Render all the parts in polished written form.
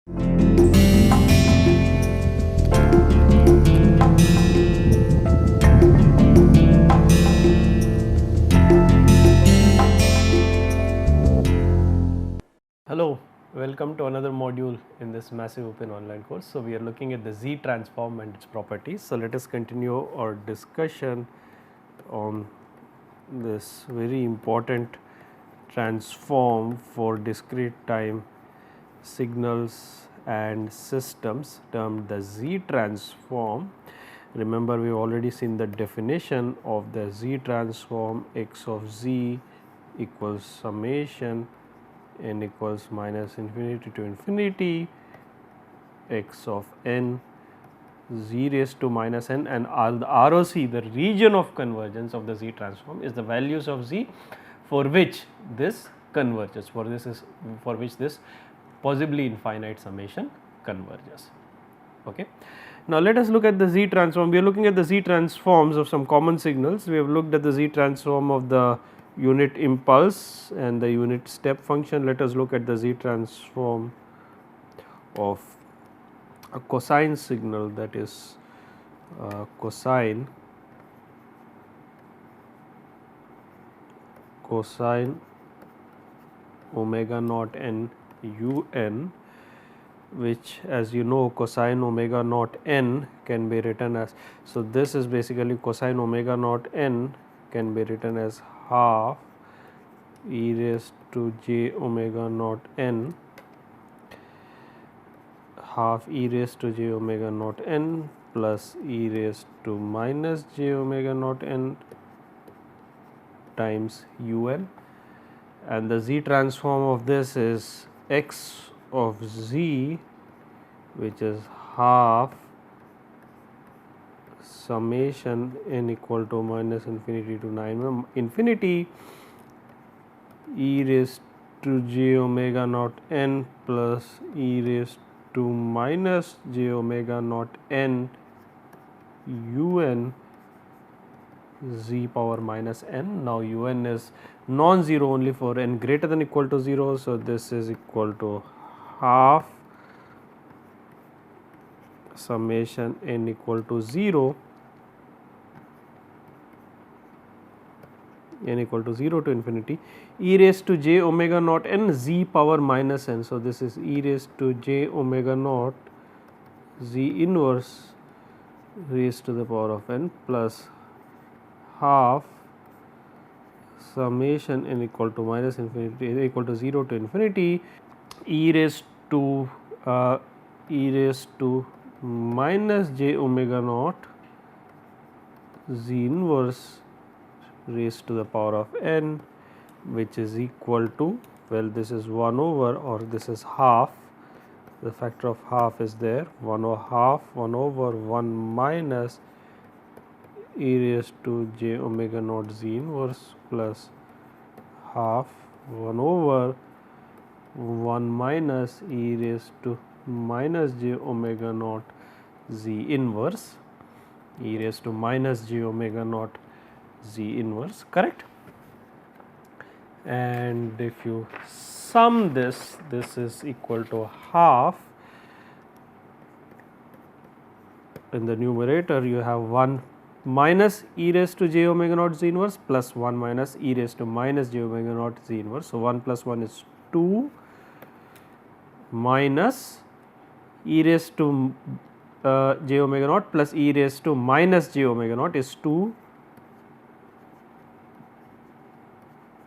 Hello, welcome to another module in this massive open online course. So, we are looking at the Z transform and its properties. So, let us continue our discussion on this very important transform for discrete time signals and systems termed the Z transform. Remember, we have already seen the definition of the Z transform. X of Z equals summation n equals minus infinity to infinity x of n z raised to minus n, and the ROC, the region of convergence of the Z transform, is the values of Z for which this converges, for which this possibly infinite summation converges. Okay. Now, let us look at the Z transform. We are looking at the Z transforms of some common signals. We have looked at the Z transform of the unit impulse and the unit step function. Let us look at the Z transform of a cosine signal, that is cosine omega naught n u n, which, as you know, cosine omega naught n can be written as, so this is basically cosine omega naught n can be written as half e raised to j omega naught n, half e raised to j omega naught n plus e raised to minus j omega naught n times u n, and the Z transform of this is x of z, which is half summation n equal to minus infinity to 9 infinity e raised to j omega naught n plus e raised to minus j omega naught n u n z power minus n. Now, u n is non-zero only for n greater than equal to 0. So, this is equal to half summation n equal to 0 to infinity e raised to j omega naught n z power minus n. So, this is e raised to j omega naught z inverse raised to the power of n plus half summation n equal to minus infinity equal to 0 to infinity e raised to minus j omega naught z inverse raised to the power of n, which is equal to, well, this is 1 over, or this is half, the factor of half is there, 1 over 1 minus e raised to j omega naught z inverse plus half 1 over 1 minus e raised to minus j omega naught z inverse, e raised to minus j omega naught z inverse, correct. And if you sum this, this is equal to half. In the numerator, you have 1 minus e raised to j omega naught z inverse plus 1 minus e raised to minus j omega naught z inverse. So, 1 plus 1 is 2 minus e raised to j omega naught plus e raised to minus j omega naught is 2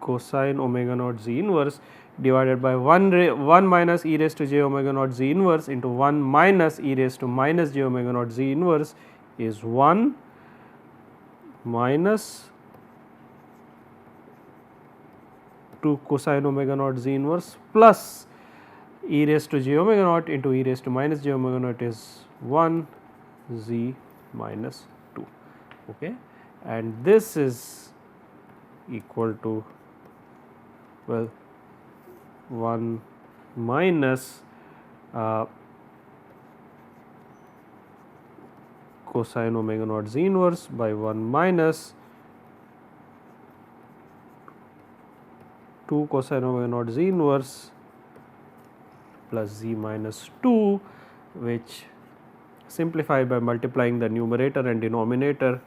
cosine omega naught z inverse divided by 1 minus e raised to j omega naught z inverse into 1 minus e raised to minus j omega naught z inverse is 1 minus 2 cosine omega naught z inverse plus e raised to j omega naught into e raised to minus j omega naught is 1 z minus 2. Okay. And this is equal to, well, 1 minus cosine omega naught z inverse by 1 minus 2 cosine omega naught z inverse plus z minus 2, which simplify by multiplying the numerator and denominator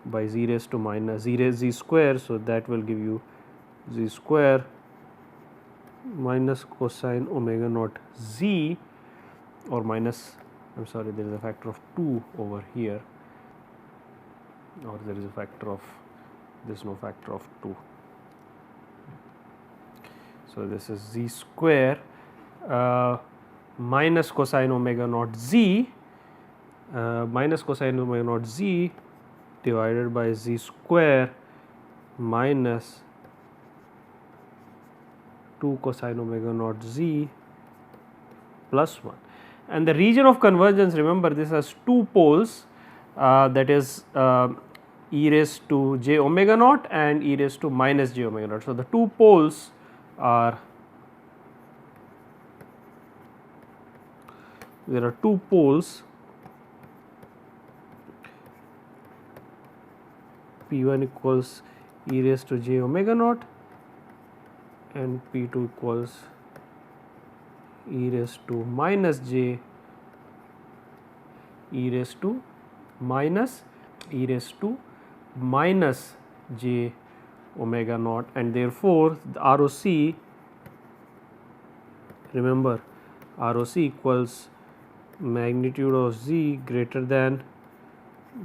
by z raised to minus z square. So, that will give you z square minus cosine omega naught z, or minus, I am sorry, there is a factor of 2 over here, or there is a factor of, there is no factor of 2. So, this is z square minus cosine omega naught z minus cosine omega naught z divided by z square minus 2 cosine omega naught z plus 1. And the region of convergence, remember this has two poles, that is e raised to j omega naught and e raised to minus j omega naught. So, the two poles are, there are two poles, P1 equals e raised to j omega naught and P2 equals e raised to minus j e raised to minus j omega naught, and therefore, the ROC, remember ROC equals magnitude of z greater than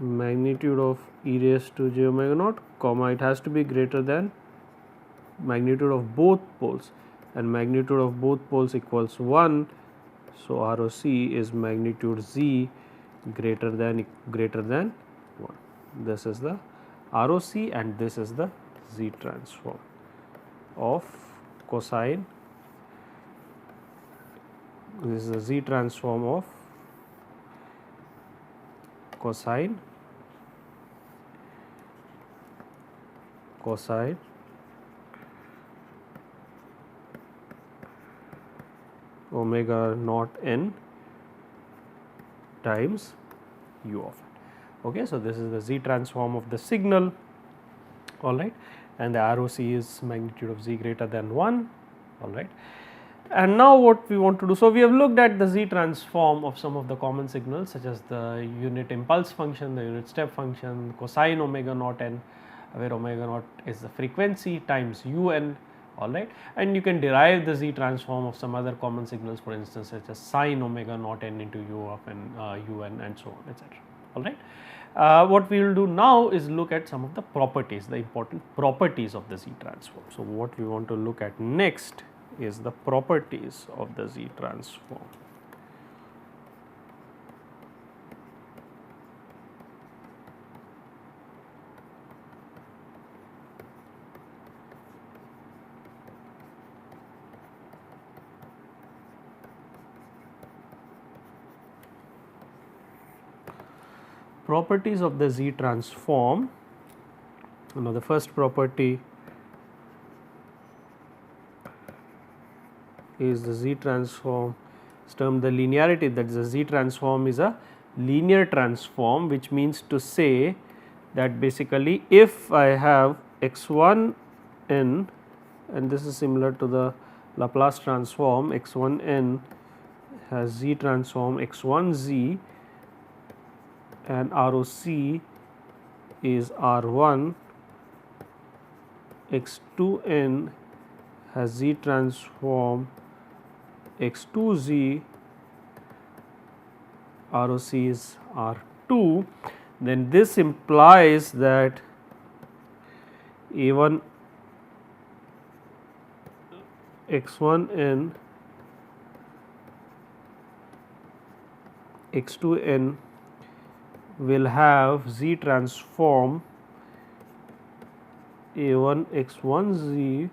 magnitude of e raised to j omega naught, comma, it has to be greater than magnitude of both poles, and magnitude of both poles equals 1. So, ROC is magnitude z greater than 1. This is the ROC and this is the z transform of cosine, this is the z transform of cosine omega naught n times u of n. Okay, so, this is the z transform of the signal, all right, and the ROC is magnitude of z greater than 1, all right. And now what we want to do, so we have looked at the z transform of some of the common signals such as the unit impulse function, the unit step function, cosine omega naught n, where omega naught is the frequency times un, all right, and you can derive the z transform of some other common signals, for instance such as sine omega naught n into u of n, un, and so on, etc. All right. What we will do now is look at some of the properties, the important properties of the z transform. So, what we want to look at next is the properties of the z transform. Properties of the z transform. Now, the first property is the z transform is termed the linearity, that is the z transform is a linear transform, which means to say that basically if I have x1 n, and this is similar to the Laplace transform, x1 n has z transform x1 z and ROC is R1, x2 n has z transform x2 z, ROC is R2, then this implies that A1 x1 n x2 n will have z transform A1 x1 z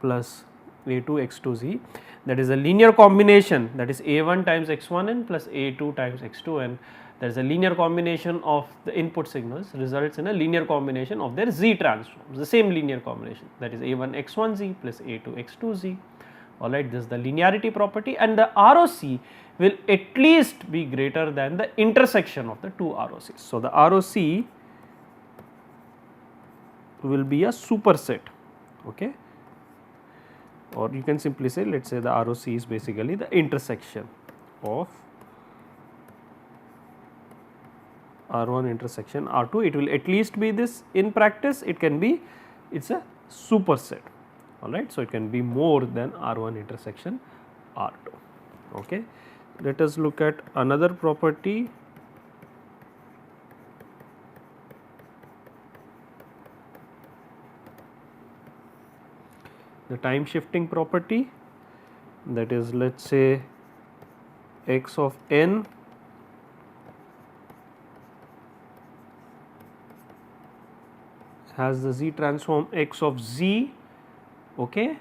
plus A2 x2 z, that is a linear combination, that is A1 times x1 n plus A2 times x2 n, there is a linear combination of the input signals results in a linear combination of their z transforms, the same linear combination, that is A1 x1 z plus A2 x2 z. All right, this is the linearity property, and the ROC will at least be greater than the intersection of the two ROCs. So, the ROC will be a superset. Okay. or you can simply say, let us say the ROC is basically the intersection of R1 intersection R2. It will at least be this in practice, it can be, it is a superset, alright. So, it can be more than R1 intersection R2. Okay. Let us look at another property. The time shifting property, that is, let us say x of n has the z transform x of z, okay.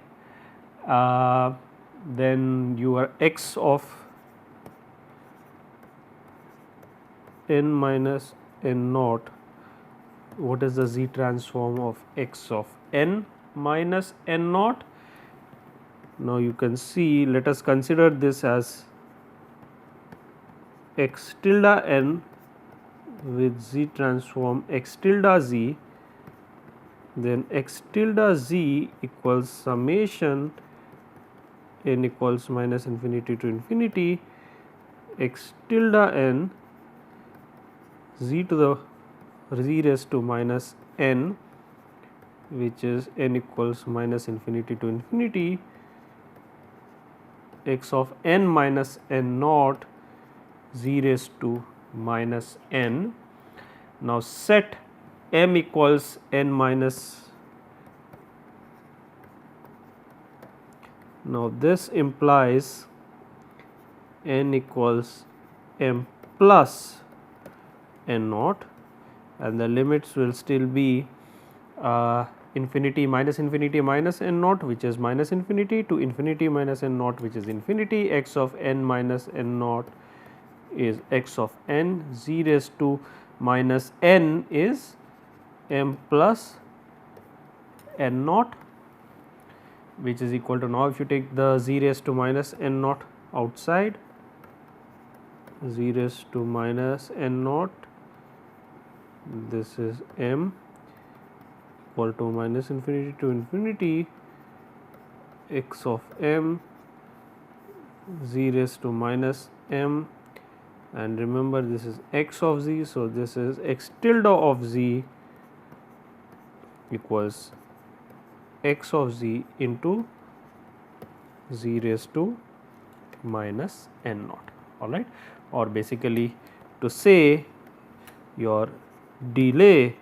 Then your x of n minus n naught, what is the z transform of x of n minus n naught? Now, you can see, let us consider this as x tilde n with z transform x tilde z, then x tilde z equals summation n equals minus infinity to infinity x tilde n z to the z raised to minus n, which is n equals minus infinity to infinity x of n minus n naught z raised to minus n. Now, set m equals n minus, now this implies n equals m plus n naught, and the limits will still be infinity minus n naught, which is minus infinity, to infinity minus n naught, which is infinity. X of n minus n naught is x of n, z raised to minus n is m plus n naught, which is equal to, now if you take the z raised to minus n naught outside, z raised to minus n naught, this is m equal to minus infinity to infinity x of m z raised to minus m, and remember this is x of z. So, this is x tilde of z equals x of z into z raised to minus n naught, alright. Or basically to say your delay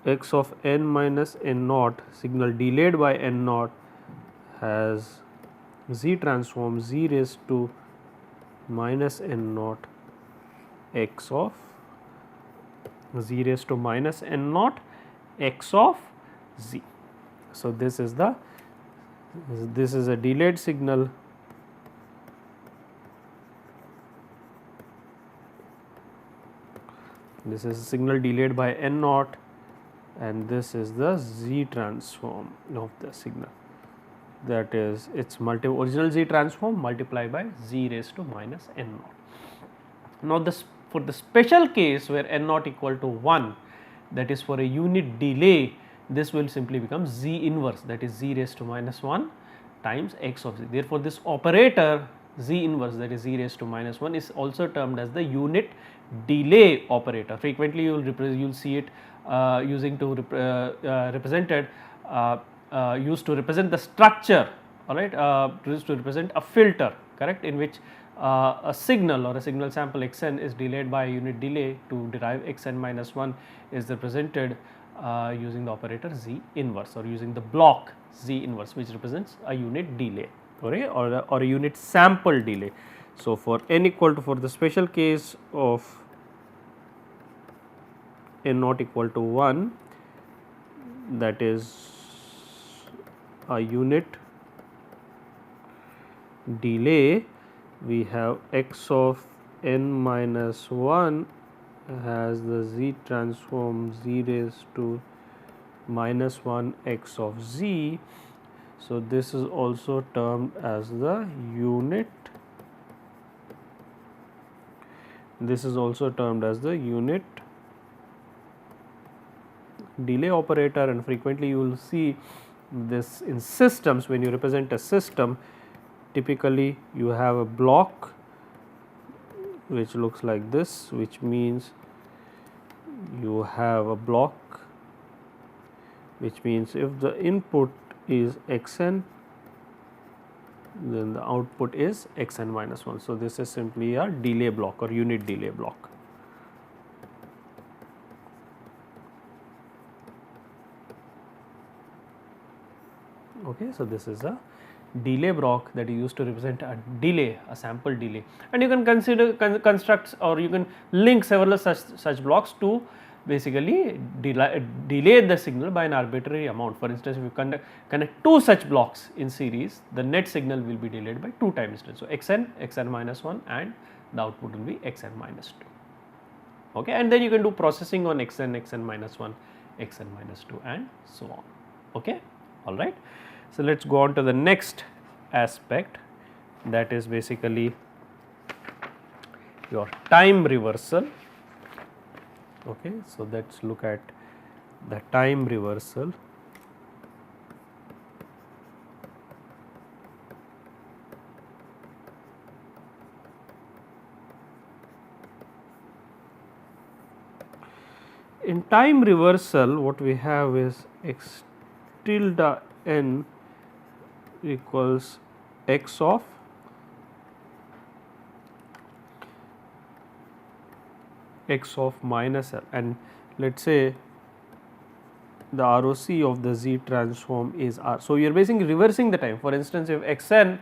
x of n minus n naught, signal delayed by n naught, has z transform z raised to minus n naught x of z raised to minus n naught x of z. So, this is a delayed signal this is a signal delayed by n naught, and this is the z transform of the signal, that is its original z transform multiplied by z raised to minus n naught. Now, this for the special case where n naught equal to 1, that is for a unit delay, this will simply become z inverse, that is z raised to minus 1 times x of z. Therefore, this operator z inverse, that is z raised to minus 1, is also termed as the unit delay operator. Frequently you will see it using to represented used to represent the structure, alright, used to represent a filter, correct, in which a signal or a signal sample xn is delayed by a unit delay. To derive xn minus 1 is represented using the operator z inverse, or using the block z inverse, which represents a unit delay, or a unit sample delay. So, for n equal to, for the special case of n not equal to 1, that is a unit delay, we have x of n minus 1 has the z transform z raised to minus 1 x of z. So, this is also termed as the unit, this is also termed as the unit delay operator, and frequently you will see this in systems, when you represent a system, typically you have a block which looks like this, which means you have a block which means if the input is xn, then the output is xn minus 1. So, this is simply a delay block or unit delay block. Okay, so this is a delay block that is used to represent a delay, a sample delay, and you can consider construct or you can link several such blocks to basically delay the signal by an arbitrary amount. For instance, if you connect two such blocks in series, the net signal will be delayed by 2 time instance. So, xn minus 1 and the output will be xn minus 2. Okay, and then you can do processing on xn minus 1, xn minus 2 and so on. Okay, all right. So, let us go on to the next aspect, that is basically your time reversal. Okay, so let us look at the time reversal. In time reversal, what we have is x tilde n equals x of minus l, and let us say the ROC of the Z transform is R. So, you are basically reversing the time. For instance, if xn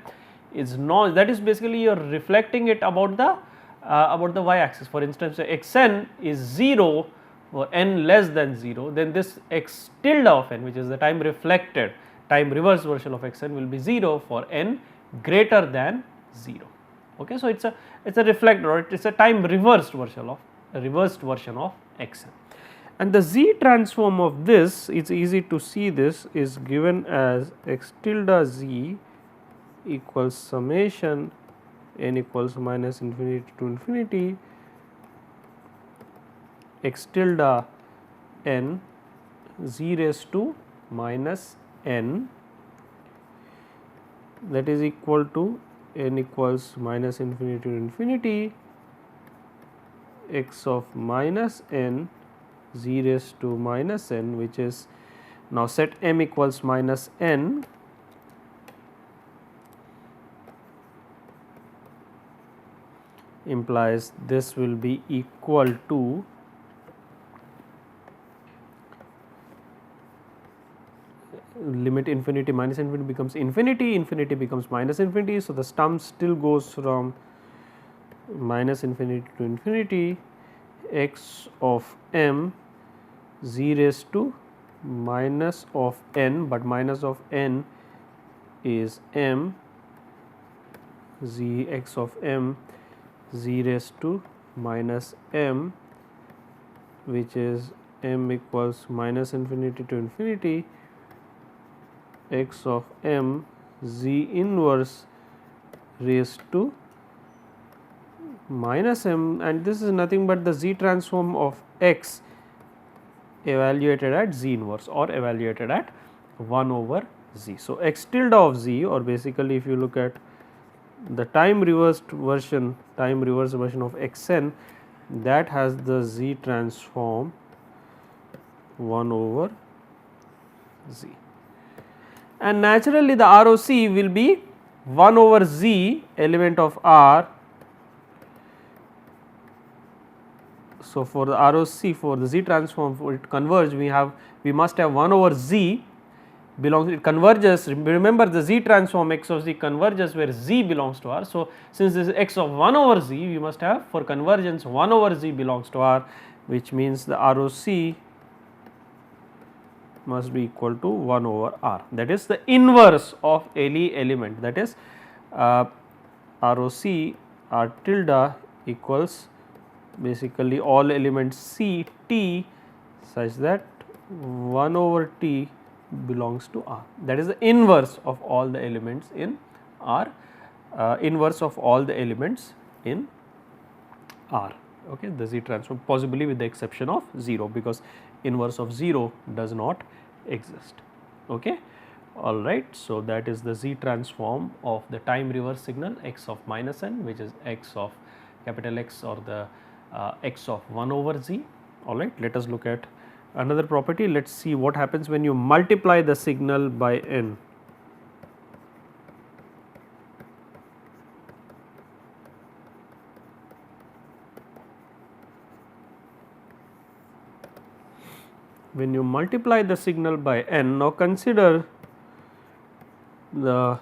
is not, that is basically you are reflecting it about the y axis. For instance, if xn is 0 for n less than 0, then this x tilde of n, which is the time reflected, time reversed version of xn, will be 0 for n greater than 0. Okay, so, it is a reflector, or it is a time reversed version of xn. And the Z transform of this, it is easy to see, this is given as x tilde z equals summation n equals minus infinity to infinity x tilde n z raised to minus n, that is equal to n equals minus infinity to infinity x of minus n z raised to minus n, which is now set m equals minus n, implies this will be equal to limit infinity minus infinity becomes infinity, infinity becomes minus infinity. So, the sum still goes from minus infinity to infinity x of m z raised to minus of n, but minus of n is m z x of m z raised to minus m, which is m equals minus infinity to infinity x of m z inverse raised to minus m, and this is nothing but the Z transform of x evaluated at Z inverse or evaluated at 1 over Z. So, x tilde of Z, or basically if you look at the time reverse version of xn, that has the Z transform 1 over Z, and naturally the ROC will be 1 over Z element of R. So, for the ROC, for the Z transform, for it converge, we must have 1 over Z belongs, it converges. Remember, the Z transform x of Z converges where Z belongs to R. So, since this is x of 1 over Z, we must have for convergence 1 over Z belongs to R, which means the ROC must be equal to 1 over R, that is the inverse of any element, that is ROC R tilde equals basically all elements C T such that 1 over T belongs to R, that is the inverse of all the elements in R, inverse of all the elements in R. Okay, the Z transform, possibly with the exception of 0, because inverse of 0 does not exist. Okay. alright. So, that is the Z transform of the time reverse signal x of minus n, which is x of capital X, or the x of 1 over z, alright. Let us look at another property. Let us see what happens when you multiply the signal by n. When you multiply the signal by n, now consider the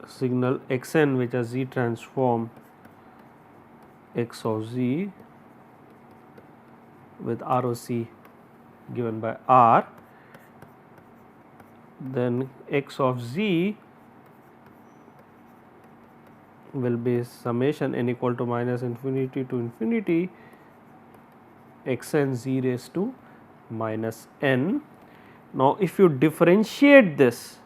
signal xn, which has Z transform x of z with ROC given by R, then x of z will be summation n equal to minus infinity to infinity xn z raised to minus n. Now, if you differentiate this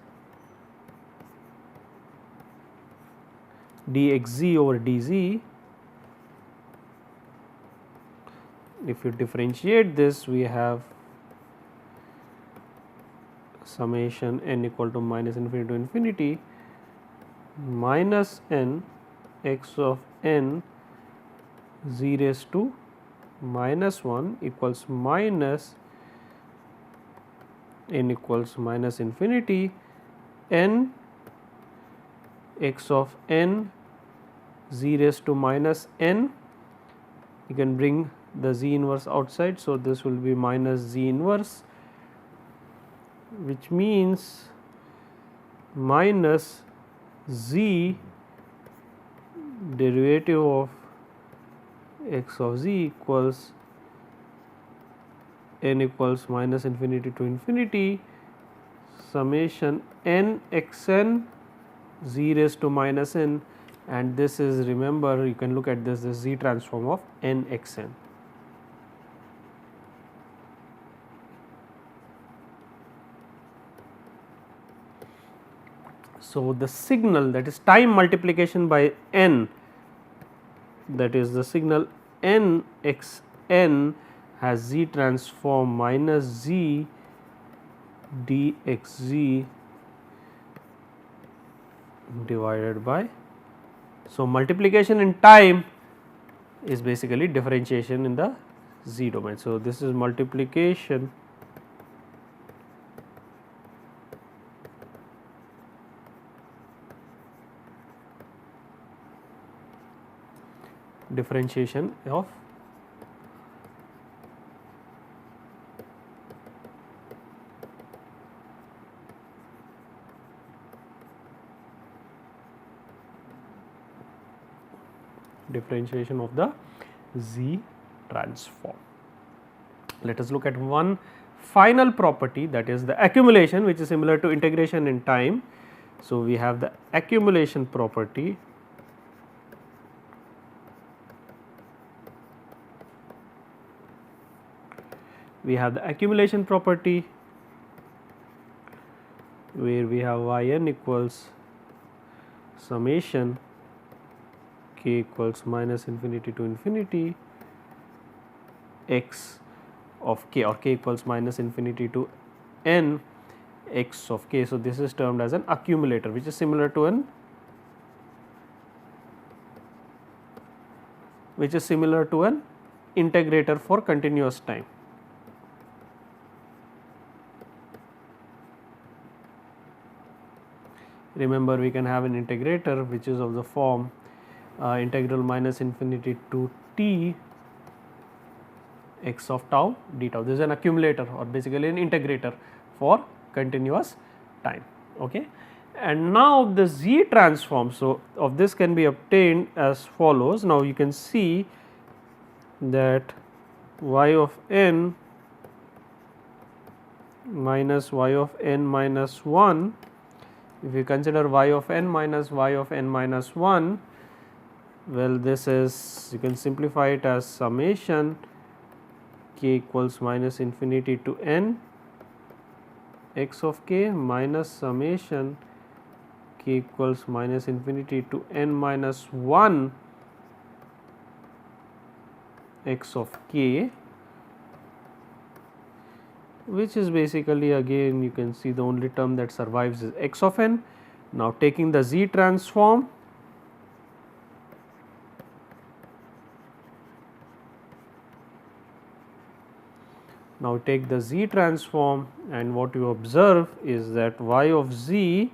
dxz over dz, if you differentiate this, we have summation n equal to minus infinity to infinity minus n x of n z raised to minus 1 equals minus n equals minus infinity n x of n z raised to minus n. You can bring the z inverse outside. So, this will be minus z inverse, which means minus z derivative of x of z equals n equals minus infinity to infinity summation n x n z raised to minus n, and this is, remember, you can look at this Z transform of n x n. So, the signal, that is time multiplication by n, that is the signal n x n has Z transform minus z dxz divided by. So, multiplication in time is basically differentiation in the z domain. So, this is multiplication differentiation of the Z transform. Let us look at one final property, that is the accumulation, which is similar to integration in time. So, we have the accumulation property . We have the accumulation property where we have yn equals summation k equals minus infinity to infinity x of k, or k equals minus infinity to n x of k. So, this is termed as an accumulator, which is similar to an integrator for continuous time. Remember, we can have an integrator which is of the form integral minus infinity to t x of tau d tau. This is an accumulator, or basically an integrator for continuous time. Okay. And now the Z transform, so of this can be obtained as follows. Now, you can see that y of n minus y of n minus 1, if you consider y of n minus y of n minus 1, well, this is, you can simplify it as summation k equals minus infinity to n x of k minus summation k equals minus infinity to n minus 1 x of k. which is basically, again you can see the only term that survives is x of n. Now taking the Z transform, now take the Z transform, and what you observe is that y of z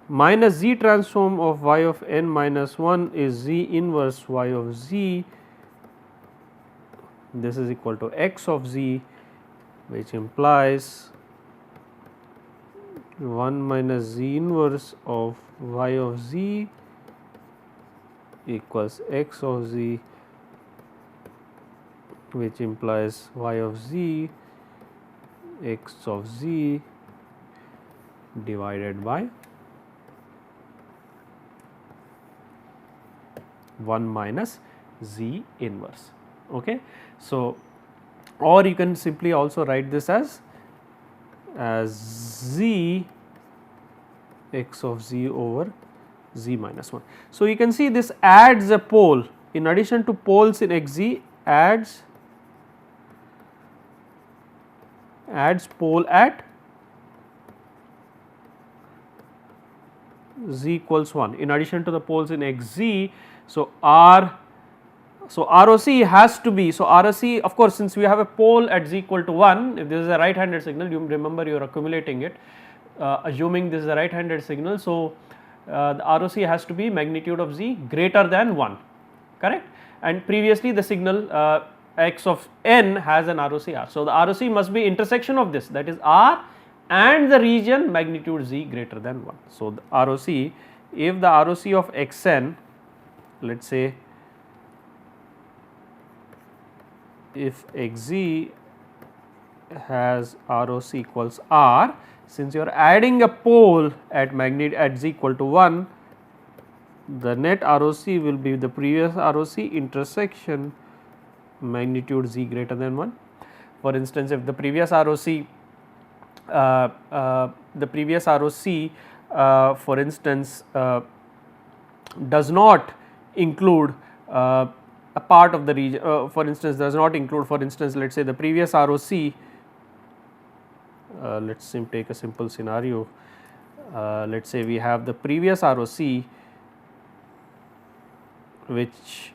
minus Z transform of y of n minus 1 is Z inverse y of z. This is equal to x of z, which implies 1 minus Z inverse of y of z equals x of z, which implies y of z x of z divided by 1 minus Z inverse. Okay. So, or you can simply also write this as z x of z over z minus 1. So, you can see this adds a pole in addition to poles in x z, adds pole at z equals 1 in addition to the poles in x z. So, ROC has to be, so ROC, of course, since we have a pole at z equal to 1, if this is a right handed signal, you remember you are accumulating it, assuming this is a right handed signal. So, the ROC has to be magnitude of z greater than 1, correct, and previously the signal x of n has an ROC R. So, the ROC must be intersection of this, that is R and the region magnitude z greater than 1. So, the ROC, if the ROC of xn, let us say if xz has ROC equals R, since you are adding a pole at z equal to 1, the net ROC will be the previous ROC intersection magnitude z greater than 1. For instance, if the previous ROC for instance does not include a part of the region, for instance does not include, for instance let us say the previous ROC, let us take a simple scenario, let us say we have the previous ROC which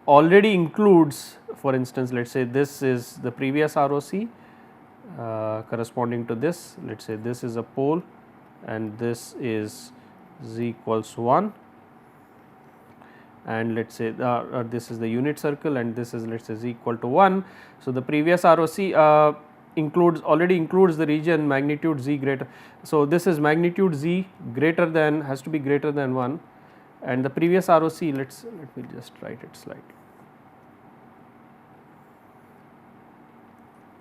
already includes, for instance let us say this is the previous ROC corresponding to this, let us say this is a pole and this is z equals 1, and let us say this is the unit circle and this is let us say z equal to 1. So, the previous ROC already includes the region magnitude z greater. So, this is magnitude z greater than, has to be greater than 1, and the previous ROC, let me just write it slightly.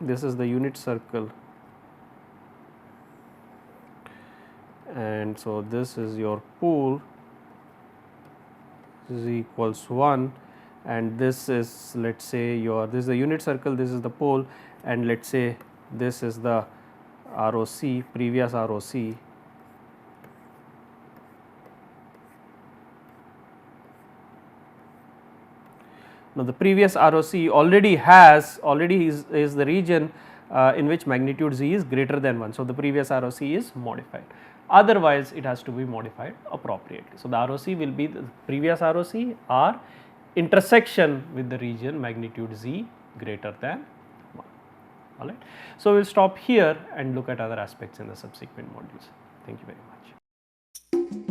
This is the unit circle, and so this is your pool z equals 1, and this is let us say your, this is the unit circle, this is the pole, and let us say this is the ROC, previous ROC. Now, the previous ROC already is the region in which magnitude z is greater than 1. So, the previous ROC is modified, otherwise it has to be modified appropriately. So, the ROC will be the previous ROC or intersection with the region magnitude z greater than 1, alright. So, we will stop here and look at other aspects in the subsequent modules. Thank you very much.